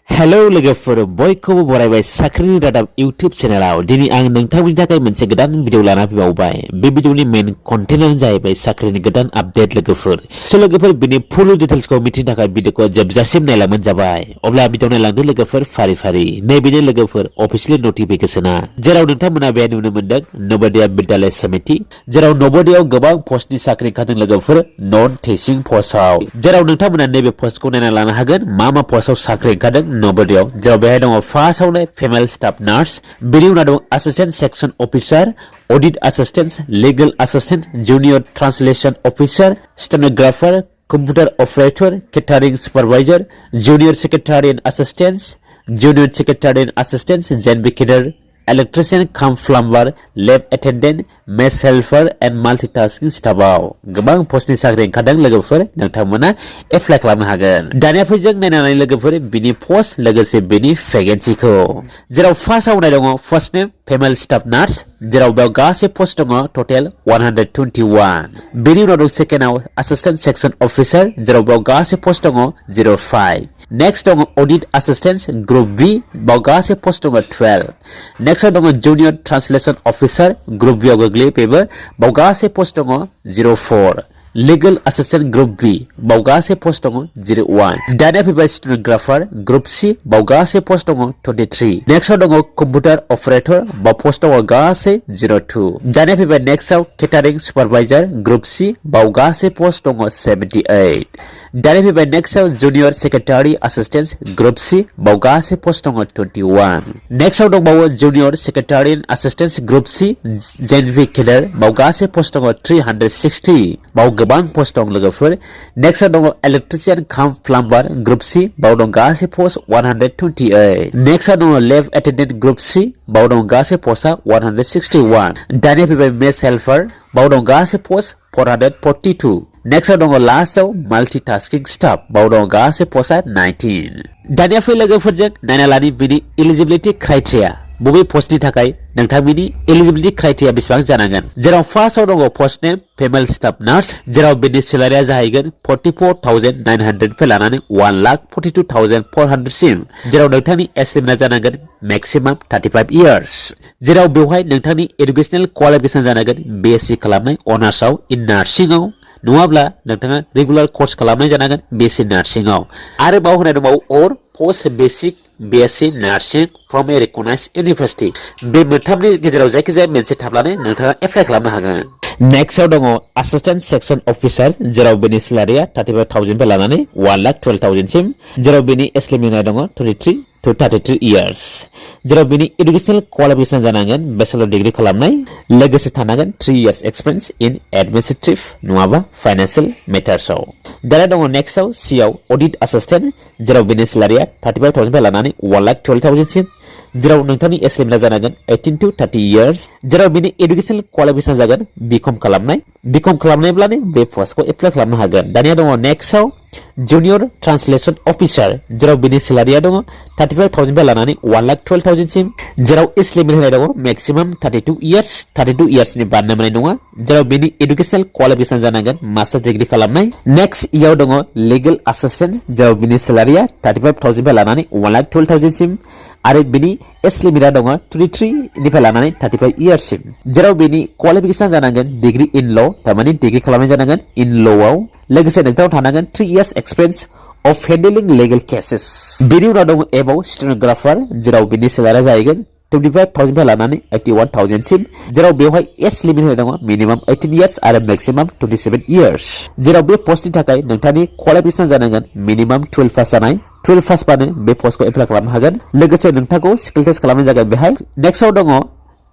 Hello लोगोफोर बयखौबो बरायबाय साख्रिनि रादाब इउट्यूब चेनेलाव दिनै आं नोंथांमोननि थाखाय मोनसे गोदान भिडिअ लाना फैबावबाय बे भिडिअनि मेन कन्टेन्टआनो जाहैबाय साख्रिनि गोदान आपडेट लोगोफोर लोगोफोर बिनि फुल डिटेल्सखौ मिथिनो थाखाय भिडिअखौ जोबजासिम नायलांबानो जाबाय अब्ला भिडिअ नायलांदो लोगोफोर फारि फारि नैबेनो लोगोफोर अफिशियेल नोटिफिकेशना जेराव नोंथांमोना बे नुनो मोनदों नवोदया विद्यालय समिति जेराव नवोदयाव गोबां पस्टनि साख्रि ओंखारदों लोगोफोर नन टिचिं पस्टआव जेराव नोंथांमोना नैबे पस्टखौ नायना लानो हागोन मा पस्टआव साख्रि ओंखारदों नवोदयाव जेराव बेहाय दङ फार्स्टआवनो फेमेल स्टाफ नार्स बेनि उनाव दं assistant section officer audit assistant legal assistant junior translation officer stenographer computer operator catering supervisor junior secretariat assistant जेनबी cadre electrician cum plumber lab attendant mess helper and multitasking स्टाफआव गोबां पस्टनि साख्रि ओंखारदों लोगोफोर नोंथांमोना एप्लाइ खालामनो हागोन दानिया फैजों नायनानै लोगोफोर बिनि पस्ट लोगोसे बिनि वेकेन्सिखौ जेराव फार्स्टआव नाय दङ first name female staff nurse जेराव बेयाव गासै पोस्ट दङ टोटल 121 बेनि उनाव दं सेकेन्डआव असिस्टेंट सेक्शन अफिसार जेराव बेयाव गासै पोस्ट दङ 05 नेक्स्ट दङ ऑडिट असिस्टेंट ग्रुप बी बेयाव गासै पोस्ट दङ 12 नेक्स्ट दङ junior translation officer group B आव गोग्लैयो बेबो बेयाव गासै पोस्ट दङ 04 लीगल असिस्टेंट ग्रुप बी बेयाव गासै पोस्ट दङ 01 दानिया फैबाय स्टेनोग्राफर ग्रुप सी बेयाव गासै पोस्ट दङ 23 नेक्स्ट दङ कंप्यूटर ऑपरेटर बेयाव पोस्ट दङ गासै 02 दानिया फैबाय नेक्स्टआव केटरिंग सुपरवाइजर ग्रुप सी बेयाव गासै पोस्ट दङ 78 दानिया फैबाय नेक्स्टआव junior secretary assistant group C बेयाव गासै पोस्ट दङ 21 नेक्स्टआव दंबावो junior secretariat assistant group C जेनबी केडर बेयाव गासै पोस्ट दङ 360 बेयाव गोबां पोस्ट दं लोगोफोर नेक्स्ट दङ electrician cum plumber group C बेयाव दं गासै पोस्ट 128 नेक्स्ट दङ लैब अटेंडेंट ग्रुप सी बेयाव दं गासै पोस्टआ 161 दानिया फैबाय मेस हेल्पर बेयाव दं गासै पोस्ट 442 नेक्स्ट दङ लास्टआव मल्टीटास्किंग स्टाफ बेयाव दं गासै पोस्टआ 19 दानिया फै लोगोफोरजों नायना लानि बिनि एलिजिबिलिटी क्राइटेरिया बबे पोस्टनि थाखाय नोंथांनि एलिजिबिलिटी क्राइटेरिया बेसेबां जानांगोन जेराव फार्स्टआव दङ post name female staff nurse जेराव बिनि सेलारिया जाहैगोन 44,900 फै लानानै 1,42,400 सिम जेराव नोंथांनि एज लिमिटआ जानांगोन मैक्सिमाम 35 इयार्स जेराव बेवहाय नोंथांनि एडुकेशनल क्वालिफिकेशन जानांगोन बीएससी खालामनाय अनार्सआव इन नार्सिंआव नङाब्ला नोंथाङा रेगुलार कोर्स खालामनाय जानांगोन बीएससी नार्सिंआव आरो बाव होनाय दंबावो और post basic BSc nursing from a recognised university बे मोनथामनि गेजेराव जायखिजाया मोनसे थाब्लानो नोंथाङा एप्लाइ खालामनो हागोन नेक्स्टआव दङ असिस्टेंट सेक्शन अफिसार जेराव बेनि सेलारिया 35,000 फै लानानै 1,12,000 सिम जेराव बेनि एज लिमिटआ दङ 23 to 33 इयार्स जेराव बेनि एडुकेशनल क्वालिफिकेशन जानांगोन बैचलर डिग्री खालामनाय लोगोसे थानांगोन 3 इयार्स एक्सपीरियंस इन एडमिनिस्ट्रेटिव नङाबा फाइनेंशियल मेटर्सआव दानिया दङ नेक्स्टआव सी आव ऑडिट असिस्टेंट जेराव बेनि सेलारिया 35,000 फै लानानै 1,12,000 सिम जेराव नोंथांनि एज लिमिटआ जानांगोन 18 to 30 इयार्स जेराव बेनि एडुकेशनल क्वालिफिकेशन जागोन बीकॉम खालामनायब्लानो बे पोस्टखौ एप्लाइ खालामनो हागोन दानिया दङ नेक्स्टआव जूनियर ट्रांसलेशन ऑफिसर जेराव बेनि सेलारिया दङ 35,000 फै लानानै 1,12,000 सिम जेराव एज लिमिट होनाय दङ मैक्सिमाम 32 इयार्स नि बारनो मोननाय नङा जेराव बेनि एडुकेशनल क्वालिफिकेशन जानांगोन मास्टार डिग्री खालामनाय नेक्स्ट इयाव दङ लीगल असिस्टेंट जेराव बेनि सेलारिया 35,000 फै लानानै 1,12,000 सिम आरो बेनि एज लिमिटआ दङ 23 निफ्राय लानानै 35 इयार्स सिम जेराव बेनि क्वालिफिकेशन जानांगोन डिग्री इन ल थारमाने डिग्री खालामनाय जानांगन इन लआव लोगोसे नोंथांनाव थानांगोन 3 years experience of handling legal cases बेनि उनाव दङ एबाव स्टेनोग्राफर जेराव बेनि सेलारिया जाहैगोन 25,000 फै लानानै 81,000 सिम जेराव बेवहाय एज लिमिट होनाय दङ मिनिमाम 18 इयार्स आरो मैक्सिमाम 27 इयार्स जेराव बे पोस्टनि थाखाय नोंथांनि क्वालिफिकेशन जानांगोन मिनिमाम 12 पास जानाय 12 पास बानो बे पोस्टखौ एप्लाइ खालामनो हागोन लोगोसे नोंथांखौ स्किल टेस्ट खालामनाय जागोन बेहाय नेक्स्टआव दङ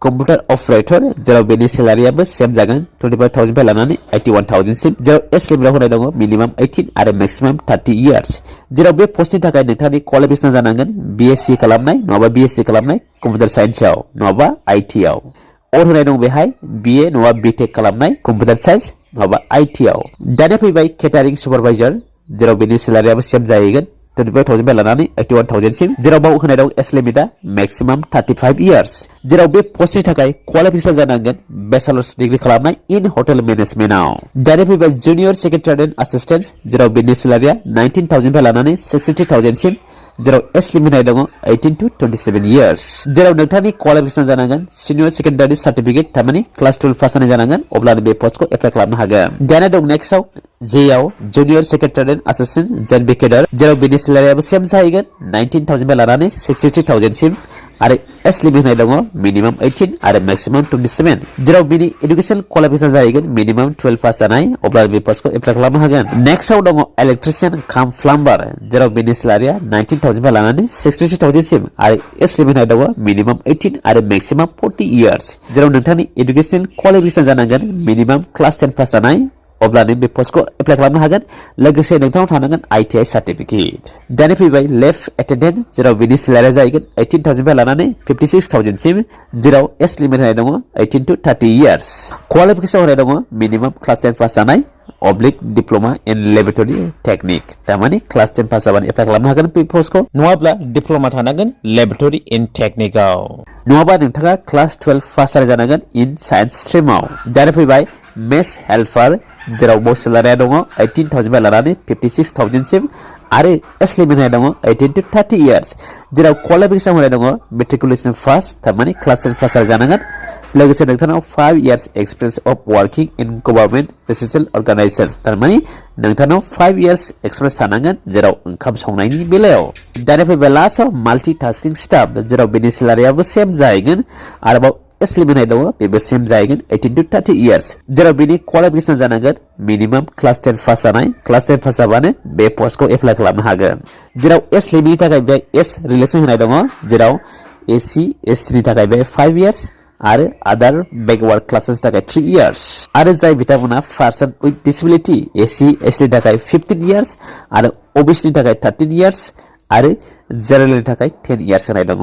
कंप्यूटर ऑपरेटर जेराव बेनि सेलारियाबो सेम जागोन 25,000 फै लानानै 81,000 सिम जेराव एज लिमिटआव होनाय दङ मिनिमाम 18 आरो मैक्सिमाम 30 इयार्स जेराव बे पोस्टनि थाखाय नोंथांनि क्वालिफिकेशन जानांगोन बीएससी खालामनाय नङाबा बीएससी खालामनाय कंप्यूटर साइन्सआव नङाबा आईटी आव और होनाय दं बेहाय बीए नङाबा बीटेक खालामनाय कंप्यूटर साइन्स नङाबा आईटी आव दानिया फैबाय केटारिंग सुपरवाइजर जेराव बेनि सेलारियाबो सेम जाहैगोन 25,000 फै लानानै 81,000 सिम जेराव बाव होनाय दं एज लिमिटआ मैक्सिमाम 35 इयार्स जेराव बे पोस्टनि थाखाय क्वालिफिकेशन जानांगोन बैचलर्स डिग्री खालामनाय इन होटेल मैनेजमेन्टआव दानिया फैबाय जूनियर सेक्रेटारियन असिस्टेंट जेराव बेनि सेलारिया 19,000 फै लानानै 63,000 सिम जेराव एज लिमिट होनाय दङ 18 to 27 years जेराव नोंथांनि क्वालिफिकेशन जानांगोन सिनियर सेकेन्डारि सार्टिफिकेट थारमाने क्लास 12 पास जानाय जानांगोन अब्लानो बे पस्टखौ एप्लाइ खालामनो हागोन दाना दं नेक्स्टआव जेआव जूनियर सेक्रेटारियेट एसिस्टेंट जेनबी केडार जेराव बेनि सेलारियाबो सेम जाहैगोन 19,000 बे लानानै 63,000 सिम आरो एज लिमिट होनाय दङ मिनिमाम 18 आरो मैक्सिमाम 27 जेराव बेनि एडुकेशन क्वालिफिकेशन जाहैगोन मिनिमाम 12 पास जानाय अब्ला बे पस्टखौ एप्लाइ खालामनो हागोन नेक्स्टआव दङ इलेक्ट्रिशियन काम प्लाम्बार जेराव बेनि सेलारिया 19,000 बे लानानै 63,000 सिम आरो एज लिमिट होनाय दङ मिनिमाम 18 आरो मैक्सिमाम 40 years जेराव नोंथांनि एडुकेशन क्वालिफिकेशन जानांगोन मिनिमाम क्लास 10 पास जानाय अब्लानो बे पस्टखौ एप्लाइ खालामनो हागोन लोगोसे नोंथांनाव थानांगोन आईटीआई सार्टिफिकेट दानि फैबाय लेफ्ट एटेन्डेन्ट जेराव बेनि सेलारिया जाहैगोन 18,000 बे लानानै 56,000 सिम जेराव एज लिमिट होनाय दङ 18 to 30 years क्वालिफिकेशन होनाय दङ मिनिमाम क्लास 10 पास जानाय oblique diploma in laboratory technique तारमाने क्लास 10 पास जाबानो एप्लाइ खालामनो हागोन बे पस्टखौ नङाब्ला डिप्लोमा थानांगोन लेबोरेटरी इन टेक्निकआव नङाबा नोंथाङा क्लास 12 पास जानांगोन इन साइन्स स्ट्रीमाव दानि फैबाय मेस हेल्पार जेराव बे सेलारिया दङ 18,000 बे लानानै 56,000 सिम आरो एज लिमिट होनाय दङ 18 to 30 years जेराव क्वालिफिकेशन होनाय दङ मेट्रिकुलेशन पास तारमाने क्लास 10 पास जानांगोन लोगोसे नोंथांनाव 5 years experience of working in government residential organisation तारमाने नोंथांनाव 5 years एक्सपीरियंस थानांगोन जेराव ओंखाम संनायनि बेलायाव दानि फैबाय लास्टआव माल्टीटास्किं स्टाफ जेराव बेनि सेलारियाबो सेम जाहैगोन आरोबाव एज लिमिट होनाय दङ बेबो सेम जाहैगोन 18 to 30 years जेराव बेनि क्वालिफिकेशन जानांगोन मिनिमाम क्लास 10 पास जानाय क्लास 10 पास जाबानो बे पस्टखौ एप्लाइ खालामनो हागोन जेराव एज लिमिटनि थाखाय बे एज रिलेक्सन होनाय दङ जेराव एससी एसटी नि थाखाय बे 5 years आरो अदर बैकवर्ड क्लासेस थाखाय 3 years आरो जाय बिथांमोना person with disability SC ST थाखाय 15 years आरो ओबीसी नि थाखाय 13 years आरो जेनेरेलनि थाखाय 10 years होनाय दङ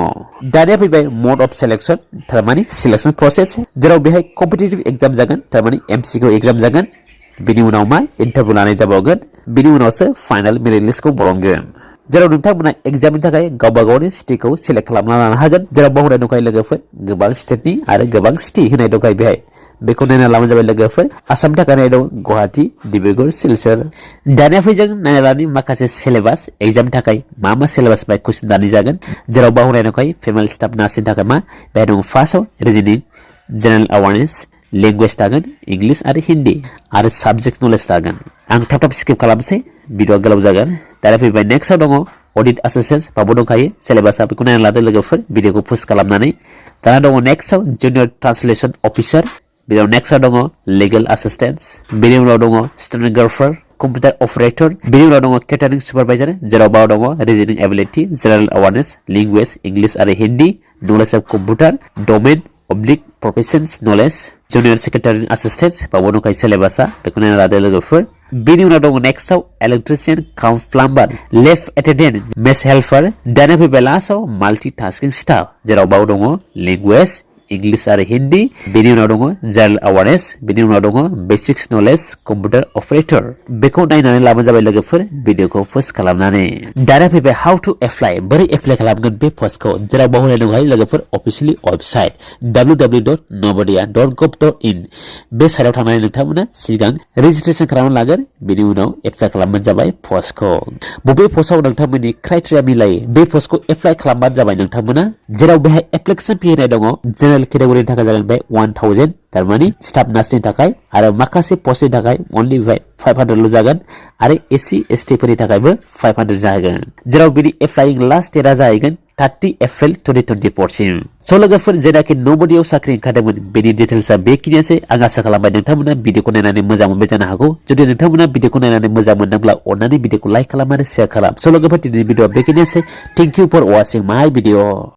दानिया फैबाय मोड ऑफ सिलेक्शन तारमाने सिलेक्शन प्रोसेस जेराव बेहाय कम्पिटिटिव एग्जाम जागोन तारमाने एमसीक्यू एग्जाम जागोन बिनि उनाव मा इंटरव्यू लानाय जाबावगोन बिनि उनावसो फाइनल मेरिट लिस्टखौ बरनगोन जेराव नोंथांमोना एग्जामनि थाखाय गावबा गावनि सिटिखौ सिलेक्ट खालामना लानो हागोन जेराव बावनाय दंखायो लोगोफोर गोबां स्टेटनि आरो गोबां सिटि होनाय दंखायो बेहाय बेखौ नायना लाबानो जाबाय लोगोफोर आसामनि थाखाय नायनाय दं गुवाहाटी डिब्रुगड़ सिलचर दानिया फैजों नायना लानि माखासे सिलेबास एग्जामनि थाखाय मा सिलेबास बाय कुइसन दानि जागोन जेराव बावनाय दंखायो फेमिलि स्टाफ नार्सनि थाखाय मा बेहाय दं फार्स्टआव रिजनिं जनरल अवेयारनेस लैंग्वेज थागोन इंग्लिश आरो हिंदी आरो सब्जेक्ट नलेज थागोन आं थाब थाब स्किप खालामसै भिडिअ गोलाव जागोन दानिया फैबाय नेक्स्टआव दङ ऑडिट एसिस्टेंट बाबो दंखायो सिलेबासा बेखौ नायना लादो लोगोफोर भिडिअखौ पस्ट खालामनानै दाना दङ नेक्स्टआव जूनियर ट्रांसलेशन अफिसार बेयाव नेक्स्टआव दङ लीगल एसिस्टेंट बेनि उनाव दङ स्टेनोग्राफर कम्पिउटार ऑपरेटर बेनि उनाव दङ केटारिंग सुपरवाइजर जेराव बाव दङ reasoning ability general awareness language English आरो Hindi knowledge of computer domain oblique professions knowledge junior secretary assistant बाव दंखायो सिलेबासा बेखौ नायना लादो लोगोफोर बेनि उनाव दङ नेक्स्टआव इलेक्ट्रिशियन काम plumber left attendant mess helper दानिया फैबाय लास्टआव माल्टीटास्किं स्टाफ जेराव बाव दङ लैंग्वेज इंग्लिश आरो हिंदी बेनि उनाव दङ जनरल अवेयारनेस बेनि उनाव दङ बेसिक्स नॉलेज कंप्यूटर ऑपरेटर बेखौ नायनानै लाबानो जाबाय लोगोफोर भिडिअखौ पोस्ट खालामनानै दानिया फैबाय हाउ टू एप्लाइ बोरै एप्लाइ खालामगोन बे पस्टखौ जेराव बावनाय दंखायो लोगोफोर अफिशियली वेबसाइट www.navodaya.gov.in बे साइटआव थांनानै नोंथांमोना सिगां रेजिस्ट्रेशन खालामना लागोन बेनि उनाव एप्लाइ खालामबानो जाबाय पस्टखौ बबे पस्टआव नोंथांमोननि क्राइटेरिया मिलायो बे पस्टखौ एप्लाइ खालामबानो जाबाय नोंथांमोना जेराव बेहाय एप्लिकेशन फी होनाय दङ जनरल कैटेगरी थाखाय जागोन बे 1000 तारमाने स्टाफ नार्सनि थाखाय आरो माखासे पोस्टनि थाखाय ओनलि 500 ल जागोन आरो एससी एसटी फोरनि थाखायबो 500 जागोन जेराव बिनि एप्लाइंग लास्ट डेटआ जाहैगोन 30 एप्रिल 2024 सिम सो लोगोफोर जेनाखि नबोदियाव साख्रि ओंखारदोंमोन बेनि डिटेल्सआ बेखिनियासै आं आसा खालामबाय नोंथांमोना भिडिअखौ नायनानै मोजां मोनबाय जानो हागौ जुदि नोंथांमोना भिडिअखौ नायनानै मोजां मोनदोंब्ला अन्नानै भिडिअखौ लाइक खालाम आरो शेयार खालाम सो लोगोफोर दिनैनि भिडिअआ बेखिनियासै thank you for watching my video